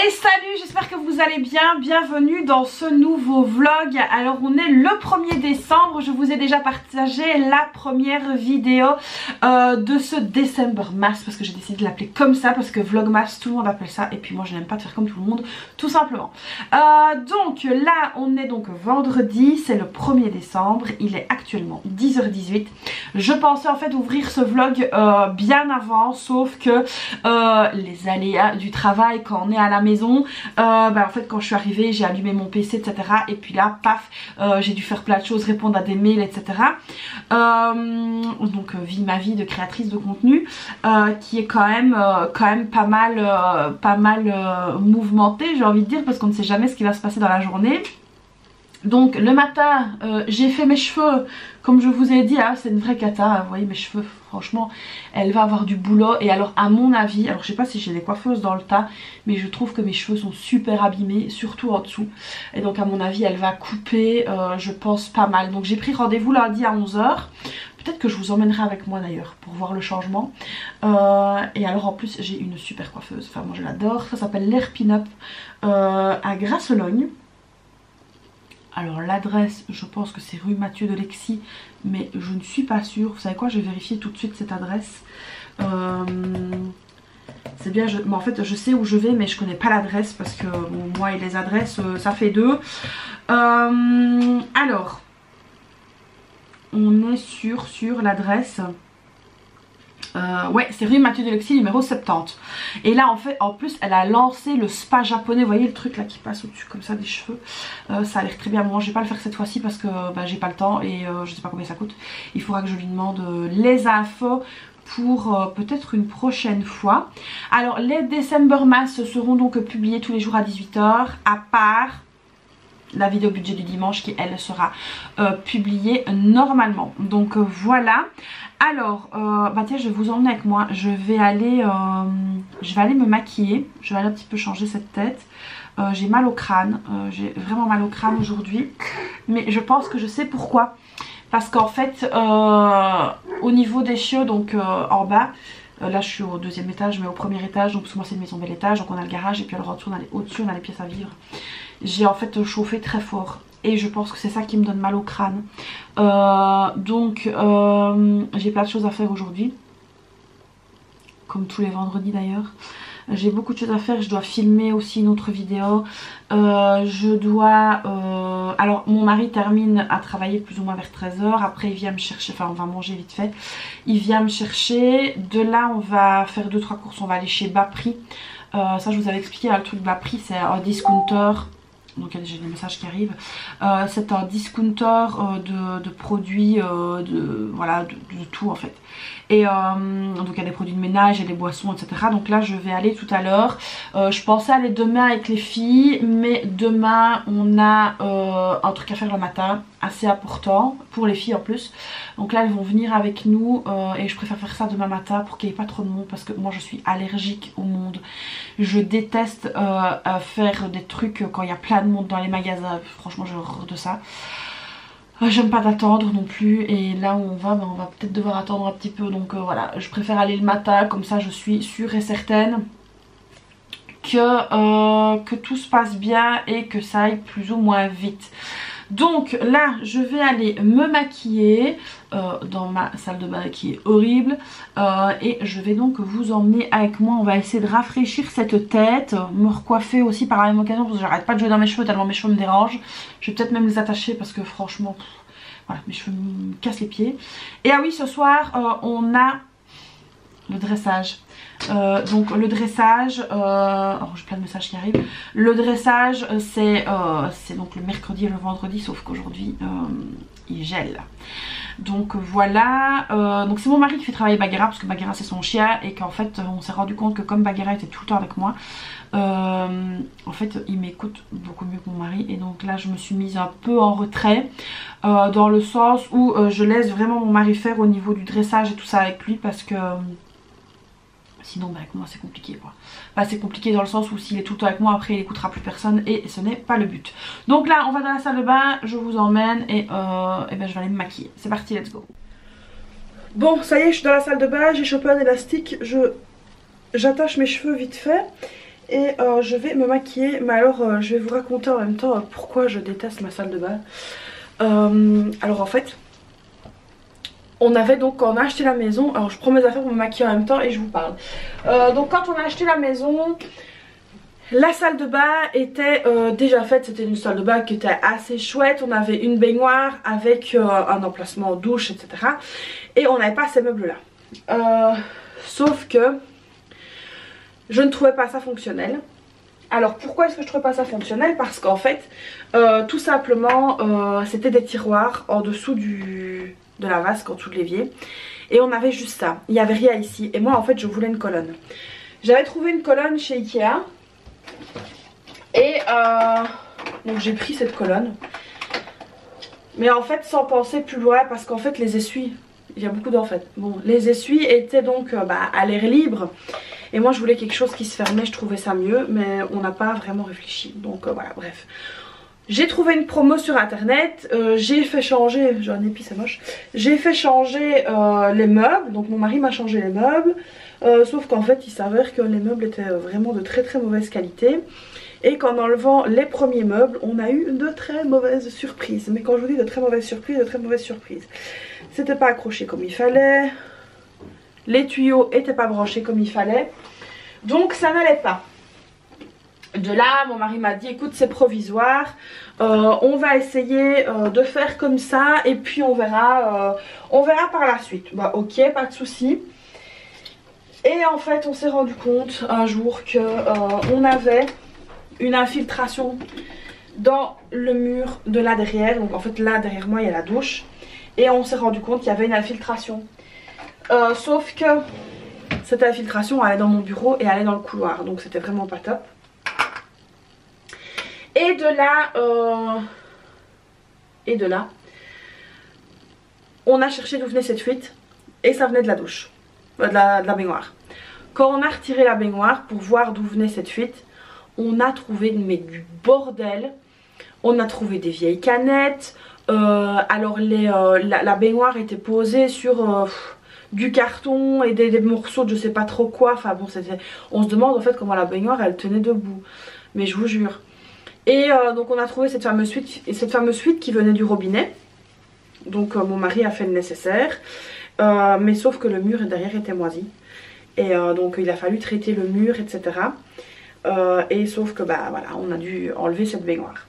Et salut, j'espère que vous allez bien, bienvenue dans ce nouveau vlog. Alors on est le 1er décembre, je vous ai déjà partagé la première vidéo de ce Decembermas, parce que j'ai décidé de l'appeler comme ça, parce que vlogmas tout le monde appelle ça, et puis moi je n'aime pas de faire comme tout le monde, tout simplement. Donc là on est donc vendredi, c'est le 1er décembre, il est actuellement 10h18. Je pensais en fait ouvrir ce vlog bien avant, sauf que les aléas du travail quand on est à la maison, en fait quand je suis arrivée j'ai allumé mon PC etc, et puis là paf, j'ai dû faire plein de choses, répondre à des mails etc. Donc vie ma vie de créatrice de contenu qui est quand même pas mal mouvementée, j'ai envie de dire, parce qu'on ne sait jamais ce qui va se passer dans la journée. Donc le matin j'ai fait mes cheveux comme je vous ai dit, hein, c'est une vraie cata, vous voyez mes cheveux, franchement elle va avoir du boulot. Et alors à mon avis, alors je sais pas si j'ai des coiffeuses dans le tas, mais je trouve que mes cheveux sont super abîmés, surtout en dessous, et donc à mon avis elle va couper, je pense pas mal. Donc j'ai pris rendez-vous lundi à 11h, peut-être que je vous emmènerai avec moi d'ailleurs pour voir le changement. Et alors en plus j'ai une super coiffeuse, enfin moi je l'adore, ça s'appelle l'Air Pin-Up à Grasse-Logne. Alors l'adresse, je pense que c'est rue Mathieu de Lexy, mais je ne suis pas sûre. Vous savez quoi, je vais vérifier tout de suite cette adresse. C'est bien, mais en fait je sais où je vais, mais je connais pas l'adresse parce que bon, moi et les adresses ça fait deux. Alors, on est sur l'adresse. Ouais, c'est rue Mathieu de Lexy numéro 70. Et là en fait, en plus elle a lancé le spa japonais, vous voyez le truc là qui passe au dessus comme ça des cheveux, ça a l'air très bien. Bon, je vais pas le faire cette fois-ci parce que j'ai pas le temps et je sais pas combien ça coûte. Il faudra que je lui demande les infos pour peut-être une prochaine fois. Alors les Decembermas seront donc publiés tous les jours à 18h, à part la vidéo budget du dimanche qui elle sera publiée normalement. Donc voilà. Alors tiens, je vais vous emmener avec moi. Je vais aller me maquiller. Je vais aller un petit peu changer cette tête. J'ai mal au crâne, j'ai vraiment mal au crâne aujourd'hui, mais je pense que je sais pourquoi. Parce qu'en fait au niveau des chiots, donc en bas, là je suis au 2e étage, mais au 1er étage, donc parce que moi c'est une maison bel étage, donc on a le garage et puis alors au-dessus on a les pièces à vivre. J'ai en fait chauffé très fort et je pense que c'est ça qui me donne mal au crâne. Donc j'ai plein de choses à faire aujourd'hui, comme tous les vendredis d'ailleurs. J'ai beaucoup de choses à faire, je dois filmer aussi une autre vidéo. Je dois... alors mon mari termine à travailler plus ou moins vers 13h. Après il vient me chercher, enfin on va manger vite fait. Il vient me chercher. De là on va faire 2-3 courses, on va aller chez Bas-Prix. Ça je vous avais expliqué, hein, le truc Bas-Prix c'est un discounter. Donc il y a déjà des messages qui arrivent. C'est un discounter de produits, voilà, de tout en fait. Et donc il y a des produits de ménage, il y a des boissons, etc. Donc là je vais aller tout à l'heure. Je pensais aller demain avec les filles, mais demain on a un truc à faire le matin, assez important, pour les filles en plus. Donc là elles vont venir avec nous et je préfère faire ça demain matin pour qu'il n'y ait pas trop de monde, parce que moi je suis allergique au monde. Je déteste faire des trucs quand il y a plein de monde dans les magasins, franchement j'ai horreur de ça. J'aime pas d'attendre non plus, et là où on va peut-être devoir attendre un petit peu, donc voilà, je préfère aller le matin, comme ça je suis sûre et certaine que tout se passe bien et que ça aille plus ou moins vite. Donc là je vais aller me maquiller dans ma salle de bain qui est horrible, et je vais donc vous emmener avec moi. On va essayer de rafraîchir cette tête, me recoiffer aussi par la même occasion, parce que j'arrête pas de jouer dans mes cheveux tellement mes cheveux me dérangent. Je vais peut-être même les attacher parce que franchement voilà, mes cheveux me cassent les pieds. Et ah oui, ce soir on a le dressage. Donc le dressage, oh, j'ai plein de messages qui arrivent. Le dressage c'est donc le mercredi et le vendredi, sauf qu'aujourd'hui il gèle. Donc voilà, donc c'est mon mari qui fait travailler Bagheera, parce que Bagheera c'est son chien, et qu'en fait on s'est rendu compte que comme Bagheera était tout le temps avec moi, en fait il m'écoute beaucoup mieux que mon mari. Et donc là je me suis mise un peu en retrait, dans le sens où je laisse vraiment mon mari faire au niveau du dressage et tout ça avec lui, parce que sinon avec moi c'est compliqué quoi. Enfin, c'est compliqué dans le sens où s'il est tout le temps avec moi, après il écoutera plus personne et ce n'est pas le but. Donc là on va dans la salle de bain, je vous emmène et ben, je vais aller me maquiller. C'est parti, let's go. Bon ça y est, je suis dans la salle de bain, j'ai chopé un élastique, j'attache mes cheveux vite fait. et je vais me maquiller. Mais alors je vais vous raconter en même temps pourquoi je déteste ma salle de bain. Alors en fait, on avait donc, quand on a acheté la maison, alors je prends mes affaires pour me maquiller en même temps et je vous parle. Donc quand on a acheté la maison, la salle de bain était déjà faite, c'était une salle de bain qui était assez chouette. On avait une baignoire avec un emplacement douche, etc. Et on n'avait pas ces meubles là. Sauf que je ne trouvais pas ça fonctionnel. Alors pourquoi est-ce que je trouvais pas ça fonctionnel? Parce qu'en fait, tout simplement, c'était des tiroirs en dessous de la vasque, en dessous de l'évier. Et on avait juste ça, il n'y avait rien ici. Et moi en fait je voulais une colonne. J'avais trouvé une colonne chez Ikea. Et donc j'ai pris cette colonne. Mais en fait sans penser plus loin, parce qu'en fait les essuies, il y a beaucoup d'en fait. Bon, les essuies étaient donc à l'air libre. Et moi je voulais quelque chose qui se fermait, je trouvais ça mieux. Mais on n'a pas vraiment réfléchi. Donc voilà, bref. J'ai trouvé une promo sur internet, j'ai fait changer, j'ai un épi c'est moche, j'ai fait changer les meubles, donc mon mari m'a changé les meubles, sauf qu'en fait il s'avère que les meubles étaient vraiment de très très mauvaise qualité. Et qu'en enlevant les premiers meubles, on a eu de très mauvaises surprises. Mais quand je vous dis de très mauvaises surprises, c'était pas accroché comme il fallait, les tuyaux étaient pas branchés comme il fallait, donc ça n'allait pas. De là, mon mari m'a dit écoute c'est provisoire, on va essayer de faire comme ça et puis on verra par la suite. Bah ok, pas de souci. Et en fait on s'est rendu compte un jour que on avait une infiltration dans le mur de là derrière. Donc en fait là derrière moi il y a la douche. Et on s'est rendu compte qu'il y avait une infiltration. Sauf que cette infiltration allait dans mon bureau et allait dans le couloir. Donc c'était vraiment pas top. Et de là, on a cherché d'où venait cette fuite et ça venait de la douche, de la baignoire. Quand on a retiré la baignoire pour voir d'où venait cette fuite, on a trouvé du bordel. On a trouvé des vieilles canettes. Alors la baignoire était posée sur du carton et des morceaux de je sais pas trop quoi. Enfin bon, on se demande en fait comment la baignoire elle tenait debout. Mais je vous jure. Et donc on a trouvé cette fameuse fuite qui venait du robinet. Donc mon mari a fait le nécessaire. Mais sauf que le mur derrière était moisi. Et donc il a fallu traiter le mur, etc. Et sauf que voilà, on a dû enlever cette baignoire.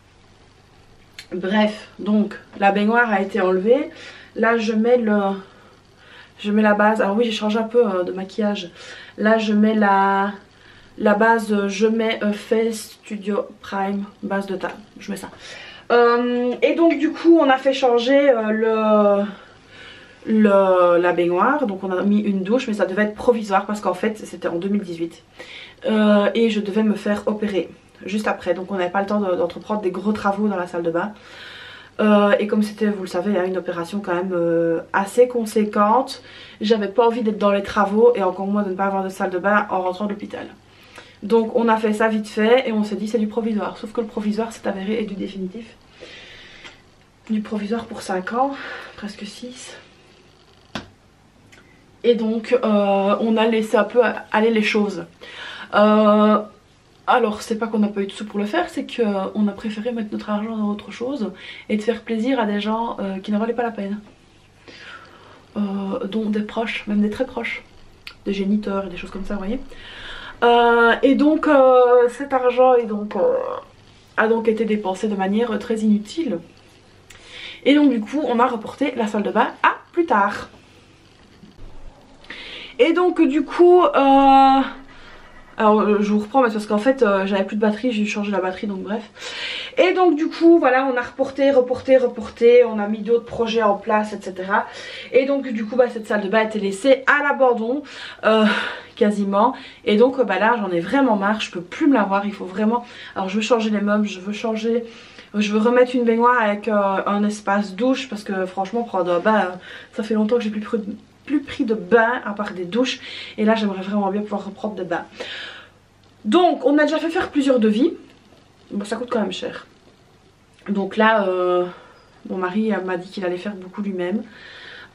Bref, donc la baignoire a été enlevée. Là je mets la base. Alors oui, j'ai changé un peu de maquillage. Là je mets la base, je mets Face Studio Prime, base de teint, je mets ça. Et donc du coup on a fait changer la baignoire. Donc on a mis une douche, mais ça devait être provisoire parce qu'en fait c'était en 2018. Et je devais me faire opérer juste après. Donc on n'avait pas le temps d'entreprendre des gros travaux dans la salle de bain. Et comme c'était, vous le savez, une opération quand même assez conséquente, j'avais pas envie d'être dans les travaux et encore moins de ne pas avoir de salle de bain en rentrant de l'hôpital. Donc on a fait ça vite fait et on s'est dit c'est du provisoire. Sauf que le provisoire s'est avéré être du définitif. Du provisoire pour 5 ans, presque 6. Et donc on a laissé un peu aller les choses. Alors c'est pas qu'on n'a pas eu de sous pour le faire, c'est qu'on a préféré mettre notre argent dans autre chose et de faire plaisir à des gens qui n'en valaient pas la peine. Dont des proches, même des très proches. Des géniteurs et des choses comme ça, vous voyez. Et donc cet argent a donc été dépensé de manière très inutile. Et donc du coup on a reporté la salle de bain à plus tard. Et donc du coup alors je vous reprends parce qu'en fait j'avais plus de batterie, j'ai dû changer la batterie, donc bref. Et donc du coup voilà, on a reporté, on a mis d'autres projets en place, etc. Et donc du coup cette salle de bain a été laissée à l'abandon quasiment. Et donc là j'en ai vraiment marre, je peux plus me la voir, il faut vraiment... Alors je veux changer les meubles, je veux remettre une baignoire avec un espace douche parce que franchement prendre un bain, ça fait longtemps que j'ai plus pris de bain à part des douches. Et là j'aimerais vraiment bien pouvoir reprendre des bains. Donc on a déjà fait faire plusieurs devis. Bon, ça coûte quand même cher. Donc là mon mari m'a dit qu'il allait faire beaucoup lui-même.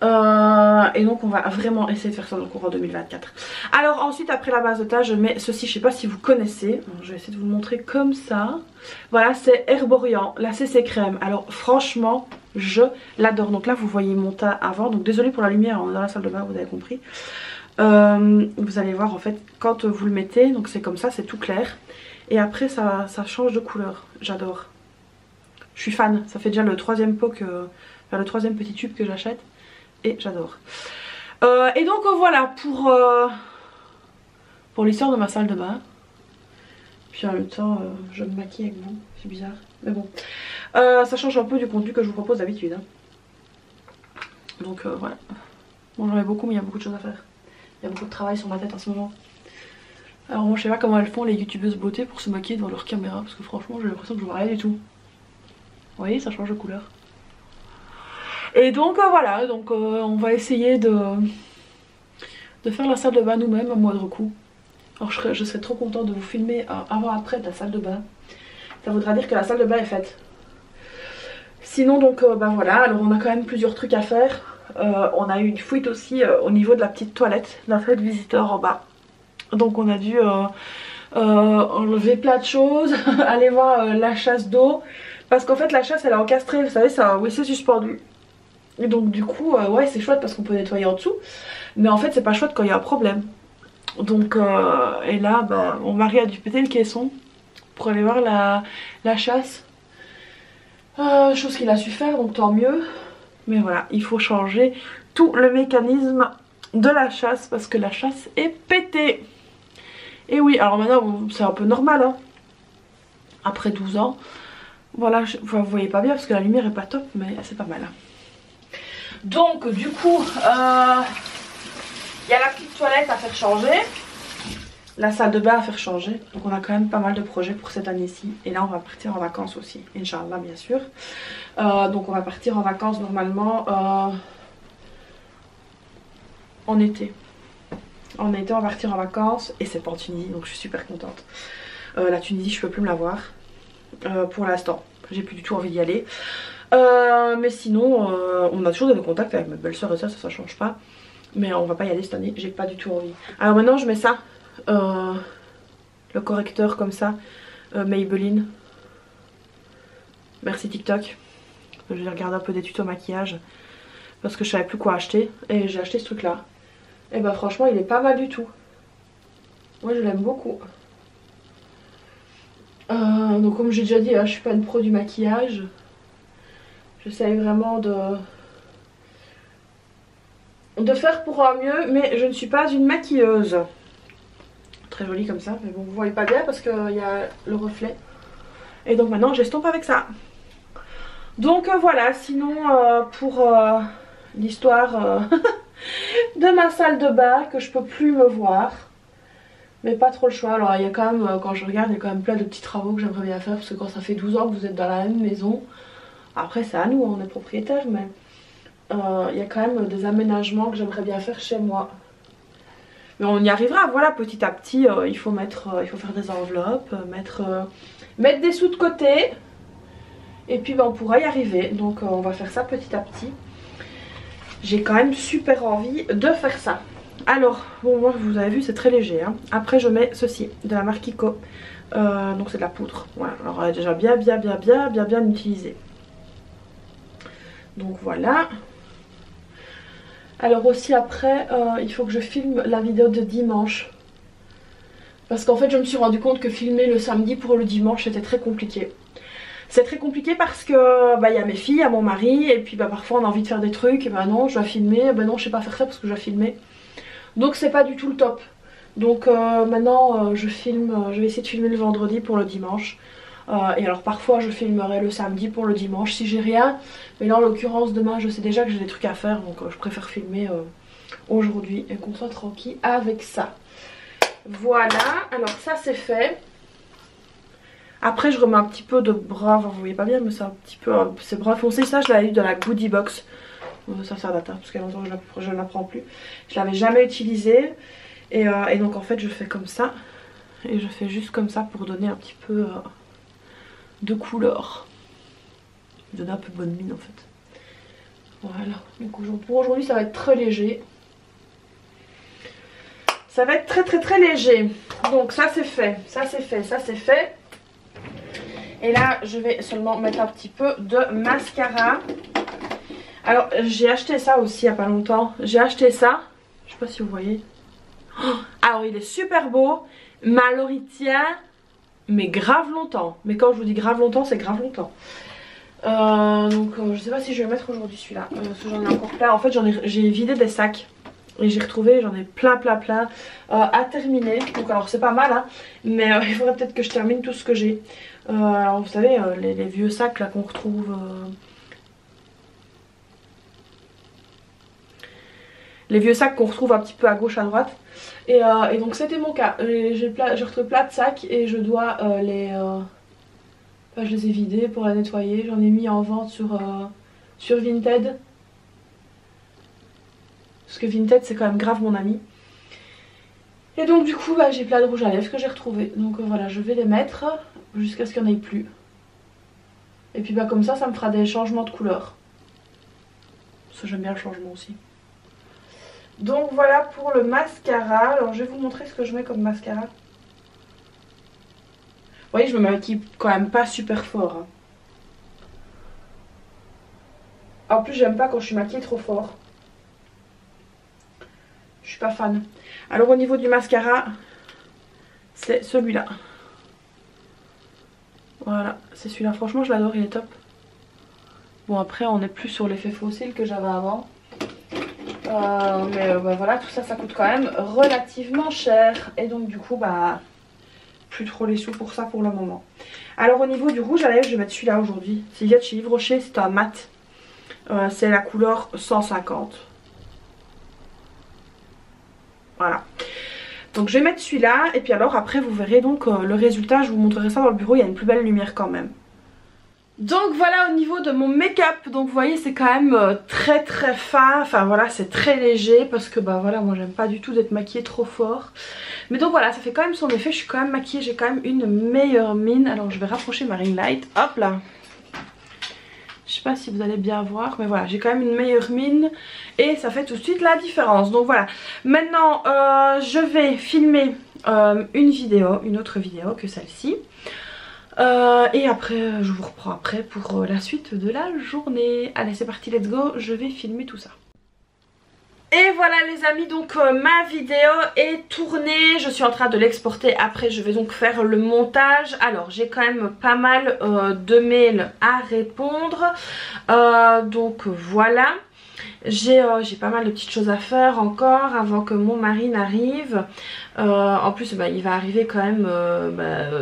Et donc on va vraiment essayer de faire ça dans le courant 2024. Alors ensuite après la base de teint je mets ceci, je sais pas si vous connaissez. Je vais essayer de vous le montrer comme ça. Voilà, c'est Herborian, la CC crème. Alors franchement je l'adore. Donc là vous voyez mon teint avant. Donc désolée pour la lumière, on est dans la salle de bain, vous avez compris. Vous allez voir en fait quand vous le mettez, donc c'est comme ça, c'est tout clair. Et après ça change de couleur, j'adore. Je suis fan, ça fait déjà le troisième pot que... Enfin, le troisième petit tube que j'achète. Et j'adore. Et donc voilà pour l'histoire de ma salle de bain. Puis en même temps je me maquille avec vous, c'est bizarre. Mais bon, ça change un peu du contenu que je vous propose d'habitude. Hein. Donc voilà. Bon j'en ai beaucoup mais il y a beaucoup de choses à faire. Il y a beaucoup de travail sur ma tête en ce moment. Alors moi je sais pas comment elles font les youtubeuses beauté pour se maquiller devant leur caméra. Parce que franchement j'ai l'impression que je vois rien du tout. Vous voyez, ça change de couleur. Et donc voilà, donc on va essayer de faire la salle de bain nous-mêmes à moindre coût. Alors je serais trop contente de vous filmer avant-après de la salle de bain. Ça voudra dire que la salle de bain est faite. Sinon donc bah voilà, alors on a quand même plusieurs trucs à faire. On a eu une fuite aussi au niveau de la petite toilette, la fenêtre visiteur en bas. Donc on a dû enlever plein de choses, aller voir la chasse d'eau. Parce qu'en fait la chasse elle est encastrée, vous savez, c'est un WC suspendu. Et donc du coup ouais c'est chouette parce qu'on peut nettoyer en dessous. Mais en fait c'est pas chouette quand il y a un problème. Donc et là bah, mon mari a dû péter le caisson pour aller voir la chasse. Chose qu'il a su faire donc tant mieux. Mais voilà, il faut changer tout le mécanisme de la chasse parce que la chasse est pétée. Et oui, alors maintenant c'est un peu normal hein. Après 12 ans. Voilà, vous voyez pas bien parce que la lumière est pas top mais c'est pas mal. Donc du coup, il y a la petite toilette à faire changer. La salle de bain à faire changer. Donc on a quand même pas mal de projets pour cette année-ci. Et là on va partir en vacances aussi, Inch'Allah bien sûr. Donc on va partir en vacances normalement en été. En été on va partir en vacances et c'est pas en Tunisie donc je suis super contente. La Tunisie je peux plus me la voir pour l'instant. J'ai plus du tout envie d'y aller. Mais sinon on a toujours des contacts avec ma belle-sœur et ça change pas. Mais on va pas y aller cette année, j'ai pas du tout envie. Alors maintenant je mets ça. Le correcteur comme ça Maybelline. Merci TikTok. Je vais regarder un peu des tutos maquillage parce que je savais plus quoi acheter et j'ai acheté ce truc là. Et bah franchement il est pas mal du tout. Moi je l'aime beaucoup. Donc comme j'ai déjà dit hein, je suis pas une pro du maquillage. J'essaye vraiment de faire pour un mieux mais je ne suis pas une maquilleuse. Très joli comme ça mais bon vous voyez pas bien parce qu'il y a le reflet. Et donc maintenant j'estompe avec ça. Donc voilà, sinon pour l'histoire de ma salle de bain que je peux plus me voir. Mais pas trop le choix. Alors il y a quand même, quand je regarde, il y a quand même plein de petits travaux que j'aimerais bien faire. Parce que quand ça fait 12 ans que vous êtes dans la même maison, après c'est à nous, on est propriétaire, mais il y a quand même des aménagements que j'aimerais bien faire chez moi. Mais on y arrivera, voilà, petit à petit, il faut faire des enveloppes, mettre des sous de côté. Et puis ben, on pourra y arriver. Donc on va faire ça petit à petit. J'ai quand même super envie de faire ça. Alors, bon moi vous avez vu c'est très léger. Hein. Après je mets ceci, de la marque Kiko. Donc c'est de la poudre. Voilà, alors elle est déjà bien utilisée. Donc voilà. Alors aussi après, il faut que je filme la vidéo de dimanche. Parce qu'en fait je me suis rendu compte que filmer le samedi pour le dimanche c'était très compliqué. C'est très compliqué parce que bah, y a mes filles, il y a mon mari et puis bah, parfois on a envie de faire des trucs et bah non je dois filmer, bah non je sais pas faire ça parce que je dois filmer. Donc c'est pas du tout le top. Donc maintenant je vais essayer de filmer le vendredi pour le dimanche. Et alors parfois je filmerai le samedi pour le dimanche si j'ai rien. Mais là en l'occurrence demain je sais déjà que j'ai des trucs à faire donc je préfère filmer aujourd'hui et qu'on soit tranquille avec ça. Voilà, alors ça c'est fait. Après je remets un petit peu de bras, enfin, vous voyez pas bien mais c'est un petit peu, c'est bras foncé. Ça je l'avais eu de la Goodie Box. Ça date hein, parce qu'il y a longtemps que je ne la prends plus. Je l'avais jamais utilisé. Et donc en fait je fais comme ça. Et je fais juste comme ça pour donner un petit peu de couleur. Donner un peu de bonne mine en fait. Voilà, donc pour aujourd'hui ça va être très léger. Ça va être très léger. Donc ça c'est fait, ça c'est fait, ça c'est fait. Et là je vais seulement mettre un petit peu de mascara. Alors j'ai acheté ça aussi il n'y a pas longtemps. J'ai acheté ça, je sais pas si vous voyez. Oh, alors il est super beau, mais alors il tient mais grave longtemps. Mais quand je vous dis grave longtemps, c'est grave longtemps. Je sais pas si je vais mettre aujourd'hui celui-là. Parce que j'en ai encore plein. En fait j'ai vidé des sacs. Et j'ai retrouvé, j'en ai plein à terminer. Donc alors c'est pas mal hein. Mais il faudrait peut-être que je termine tout ce que j'ai. Alors vous savez les vieux sacs là qu'on retrouve. Les vieux sacs qu'on retrouve un petit peu à gauche à droite. Et donc c'était mon cas. J'ai retrouvé plein de sacs et je dois je les ai vidés pour la nettoyer. J'en ai mis en vente sur Vinted. Parce que Vinted c'est quand même grave mon ami. Et donc du coup j'ai plein de rouge à lèvres que j'ai retrouvé. Donc voilà, je vais les mettre jusqu'à ce qu'il n'y en ait plus. Et puis comme ça me fera des changements de couleur. Parce que j'aime bien le changement aussi. Donc voilà pour le mascara. Alors je vais vous montrer ce que je mets comme mascara. Vous voyez, je me maquille quand même pas super fort hein. En plus j'aime pas quand je suis maquillée trop fort. Je suis pas fan. Alors au niveau du mascara, c'est celui-là. Voilà, c'est celui-là. Franchement je l'adore, il est top. Bon après on n'est plus sur l'effet fossile que j'avais avant. Voilà, tout ça coûte quand même relativement cher. Et donc du coup plus trop les sous pour ça pour le moment. Alors au niveau du rouge à lèvres, je vais mettre celui-là aujourd'hui. C'est de chez Yves Rocher, c'est un mat. C'est la couleur 150. Voilà. Donc je vais mettre celui-là. Et puis alors après vous verrez donc le résultat. Je vous montrerai ça dans le bureau. Il y a une plus belle lumière quand même. Donc voilà au niveau de mon make-up. Donc vous voyez c'est quand même très fin. Enfin voilà, c'est très léger. Parce que voilà, moi j'aime pas du tout d'être maquillée trop fort. Mais donc voilà, ça fait quand même son effet. Je suis quand même maquillée, j'ai quand même une meilleure mine. Alors je vais rapprocher ma ring light. Hop là. Je sais pas si vous allez bien voir, mais voilà, j'ai quand même une meilleure mine et ça fait tout de suite la différence. Donc voilà, maintenant je vais filmer une autre vidéo que celle-ci. Et après, je vous reprends après pour la suite de la journée. Allez, c'est parti, let's go, je vais filmer tout ça. Et voilà les amis, donc ma vidéo est tournée, je suis en train de l'exporter, après je vais donc faire le montage. Alors j'ai quand même pas mal de mails à répondre, donc voilà. J'ai pas mal de petites choses à faire encore avant que mon mari n'arrive. En plus il va arriver quand même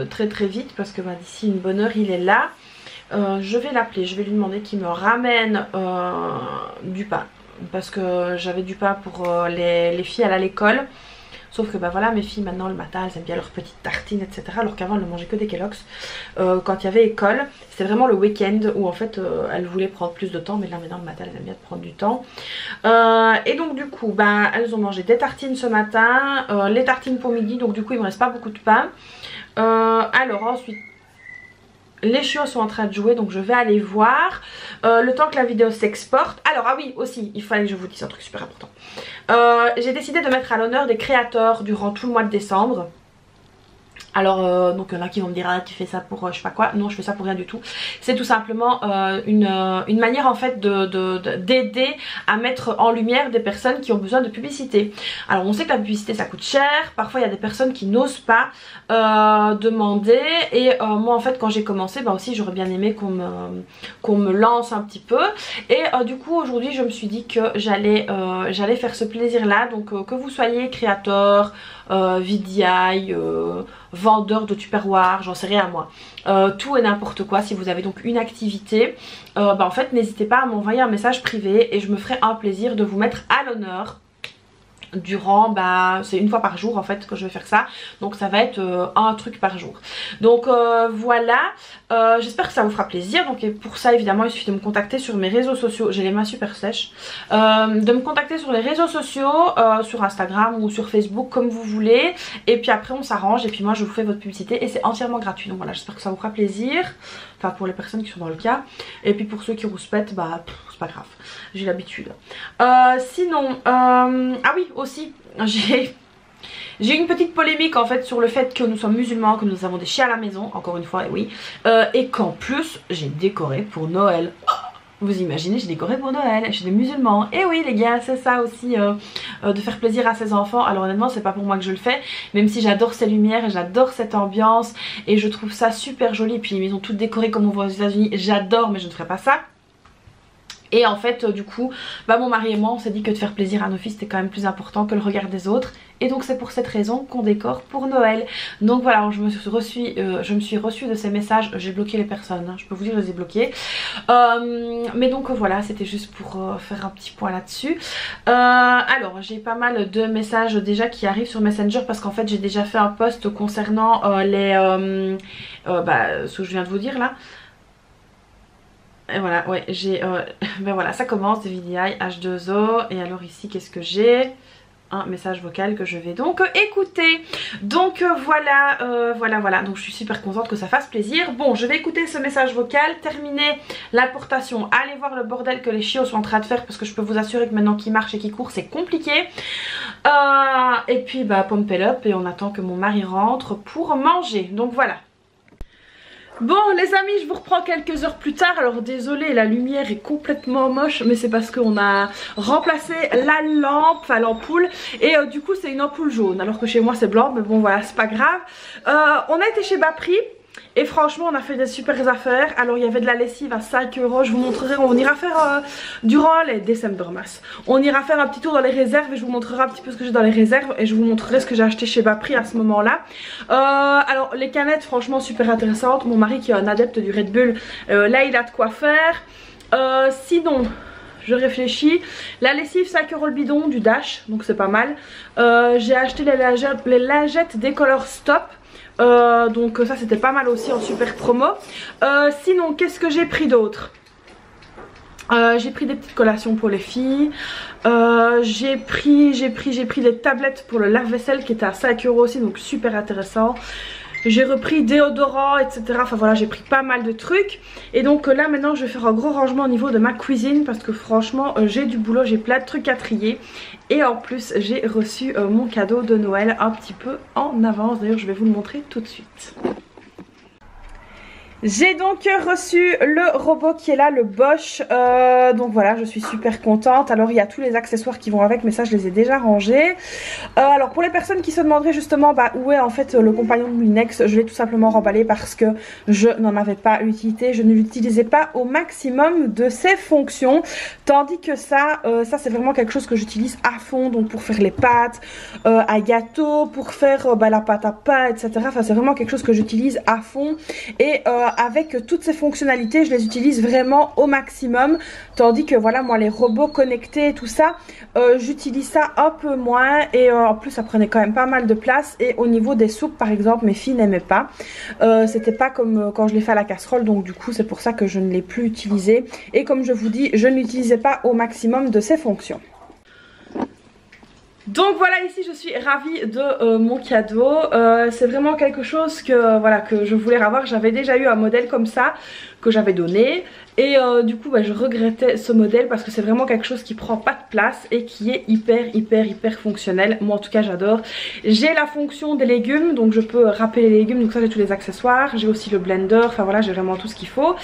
très vite parce que d'ici une bonne heure il est là. Je vais l'appeler, je vais lui demander qu'il me ramène du pain. Parce que j'avais du pain pour les filles à l'école. Sauf que voilà, mes filles maintenant le matin elles aiment bien leurs petites tartines etc. Alors qu'avant elles ne mangeaient que des Kellogg's. Quand il y avait école, c'était vraiment le week-end où en fait elles voulaient prendre plus de temps. Mais là maintenant le matin elles aiment bien prendre du temps. Et donc du coup elles ont mangé des tartines ce matin. Les tartines pour midi, donc du coup il me reste pas beaucoup de pain. Alors ensuite les chiots sont en train de jouer, donc je vais aller voir le temps que la vidéo s'exporte. Alors ah oui aussi, il fallait que je vous dise un truc super important. J'ai décidé de mettre à l'honneur des créateurs durant tout le mois de décembre. Alors donc il y en a qui vont me dire ah tu fais ça pour je sais pas quoi. Non, je fais ça pour rien du tout. C'est tout simplement une manière en fait d'aider à mettre en lumière des personnes qui ont besoin de publicité. Alors on sait que la publicité ça coûte cher. Parfois il y a des personnes qui n'osent pas demander. Et moi en fait quand j'ai commencé aussi j'aurais bien aimé qu'on me lance un petit peu. Et du coup aujourd'hui je me suis dit que j'allais faire ce plaisir là. Donc que vous soyez créateur, VDI, vendeur de tupperware, j'en sais rien moi, tout et n'importe quoi. Si vous avez donc une activité, en fait n'hésitez pas à m'envoyer un message privé et je me ferai un plaisir de vous mettre à l'honneur durant, bah c'est une fois par jour en fait que je vais faire ça, donc ça va être un truc par jour. Donc voilà, j'espère que ça vous fera plaisir. Donc pour ça évidemment il suffit de me contacter sur mes réseaux sociaux, j'ai les mains super sèches, de me contacter sur les réseaux sociaux, sur Instagram ou sur Facebook comme vous voulez, et puis après on s'arrange et puis moi je vous fais votre publicité et c'est entièrement gratuit. Donc voilà, j'espère que ça vous fera plaisir, enfin pour les personnes qui sont dans le cas, et puis pour ceux qui rouspètent, bah c'est pas grave, j'ai l'habitude. Sinon, ah oui aussi, j'ai une petite polémique en fait sur le fait que nous sommes musulmans, que nous avons des chiens à la maison, encore une fois, et oui, et qu'en plus j'ai décoré pour Noël. Vous imaginez, j'ai décoré pour Noël, je suis des musulmans. Et oui les gars, c'est ça aussi, de faire plaisir à ses enfants. Alors honnêtement c'est pas pour moi que je le fais, même si j'adore ces lumières et j'adore cette ambiance et je trouve ça super joli. Et puis les maisons toutes décorées comme on voit aux États-Unis, j'adore, mais je ne ferai pas ça. Et en fait du coup bah mon mari et moi on s'est dit que de faire plaisir à nos filles c'était quand même plus important que le regard des autres. Et donc c'est pour cette raison qu'on décore pour Noël. Donc voilà, je me suis reçue de ces messages. J'ai bloqué les personnes, hein, je peux vous dire je les ai bloquées. Mais donc voilà, c'était juste pour faire un petit point là-dessus. Alors j'ai pas mal de messages déjà qui arrivent sur Messenger, parce qu'en fait j'ai déjà fait un post concernant ce que je viens de vous dire là. Et voilà, ouais, j'ai ben voilà, ça commence, DVDI, H2O. Et alors ici qu'est-ce que j'ai? Un message vocal que je vais donc écouter. Donc voilà, donc je suis super contente que ça fasse plaisir. Bon, je vais écouter ce message vocal, terminer l'importation, aller voir le bordel que les chiots sont en train de faire, parce que je peux vous assurer que maintenant qu'ils marchent et qu'ils courent c'est compliqué. Et puis bah pump it up, et on attend que mon mari rentre pour manger. Donc voilà. Bon les amis, je vous reprends quelques heures plus tard. Alors désolée, la lumière est complètement moche, mais c'est parce qu'on a remplacé la lampe, enfin l'ampoule, et du coup c'est une ampoule jaune, alors que chez moi c'est blanc, mais bon voilà, c'est pas grave. On a été chez Bapri. Et franchement on a fait des super affaires. Alors il y avait de la lessive à 5 €. Je vous montrerai, on ira faire durant les Decembermas, on ira faire un petit tour dans les réserves et je vous montrerai un petit peu ce que j'ai dans les réserves. Et je vous montrerai ce que j'ai acheté chez Bapri à ce moment là. Alors les canettes franchement super intéressantes. Mon mari qui est un adepte du Red Bull, là il a de quoi faire. Sinon je réfléchis, la lessive 5 € le bidon du Dash, donc c'est pas mal. J'ai acheté les lingettes Décolor Stop. Donc ça c'était pas mal aussi en super promo. Sinon qu'est-ce que j'ai pris d'autre? J'ai pris des petites collations pour les filles. J'ai pris des tablettes pour le lave-vaisselle qui étaient à 5 € aussi, donc super intéressant. J'ai repris déodorant, etc. Enfin voilà, j'ai pris pas mal de trucs. Et donc là maintenant je vais faire un gros rangement au niveau de ma cuisine, parce que franchement j'ai du boulot, j'ai plein de trucs à trier. Et en plus j'ai reçu mon cadeau de Noël un petit peu en avance. D'ailleurs je vais vous le montrer tout de suite. J'ai donc reçu le robot qui est là, le Bosch, donc voilà, je suis super contente. Alors il y a tous les accessoires qui vont avec, mais ça je les ai déjà rangés. Alors pour les personnes qui se demanderaient justement où est en fait le compagnon de Mulinex, je l'ai tout simplement remballé parce que je n'en avais pas utilité, je ne l'utilisais pas au maximum de ses fonctions. Tandis que ça c'est vraiment quelque chose que j'utilise à fond, donc pour faire les pâtes à gâteau, pour faire la pâte à pain, etc. Enfin c'est vraiment quelque chose que j'utilise à fond. Et avec toutes ces fonctionnalités je les utilise vraiment au maximum, tandis que voilà moi les robots connectés et tout ça j'utilise ça un peu moins, et en plus ça prenait quand même pas mal de place. Et au niveau des soupes par exemple mes filles n'aimaient pas, c'était pas comme quand je l'ai fait à la casserole, donc du coup c'est pour ça que je ne l'ai plus utilisé. Et comme je vous dis, je n'utilisais pas au maximum de ses fonctions. Donc voilà, ici je suis ravie de mon cadeau. C'est vraiment quelque chose que, voilà, que je voulais avoir. J'avais déjà eu un modèle comme ça que j'avais donné, et du coup je regrettais ce modèle parce que c'est vraiment quelque chose qui prend pas de place et qui est hyper fonctionnel. Moi en tout cas j'adore. J'ai la fonction des légumes, donc je peux râper les légumes, donc ça j'ai tous les accessoires. J'ai aussi le blender, enfin voilà, j'ai vraiment tout ce qu'il faut.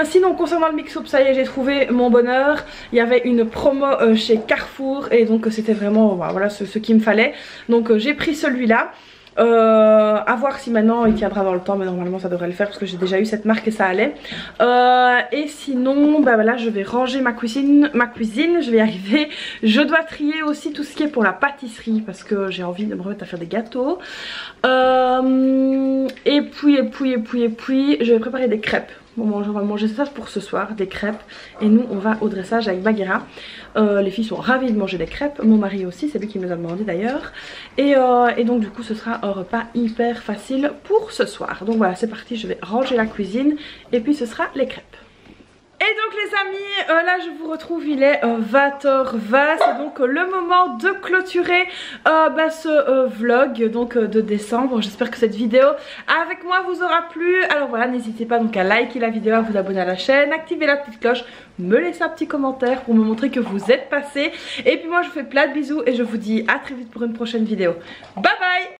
Sinon concernant le mix-up, ça y est, j'ai trouvé mon bonheur. Il y avait une promo chez Carrefour, et donc c'était vraiment voilà ce qu'il me fallait. Donc j'ai pris celui-là. À voir si maintenant il tiendra dans le temps, mais normalement ça devrait le faire parce que j'ai déjà eu cette marque et ça allait. Et sinon là je vais ranger ma cuisine, je vais y arriver. Je dois trier aussi tout ce qui est pour la pâtisserie parce que j'ai envie de me remettre à faire des gâteaux. Et puis je vais préparer des crêpes. Bon, on va manger ça pour ce soir, des crêpes. Et nous, on va au dressage avec Bagheera. Les filles sont ravies de manger des crêpes. Mon mari aussi, c'est lui qui nous a demandé d'ailleurs. Et donc du coup, ce sera un repas hyper facile pour ce soir. Donc voilà, c'est parti, je vais ranger la cuisine. Et puis ce sera les crêpes. Et donc les amis, là je vous retrouve, il est 20h20, c'est donc le moment de clôturer ce vlog donc de décembre. J'espère que cette vidéo avec moi vous aura plu. Alors voilà, n'hésitez pas donc à liker la vidéo, à vous abonner à la chaîne, activer la petite cloche, me laisser un petit commentaire pour me montrer que vous êtes passé. Et puis moi je vous fais plein de bisous et je vous dis à très vite pour une prochaine vidéo. Bye bye.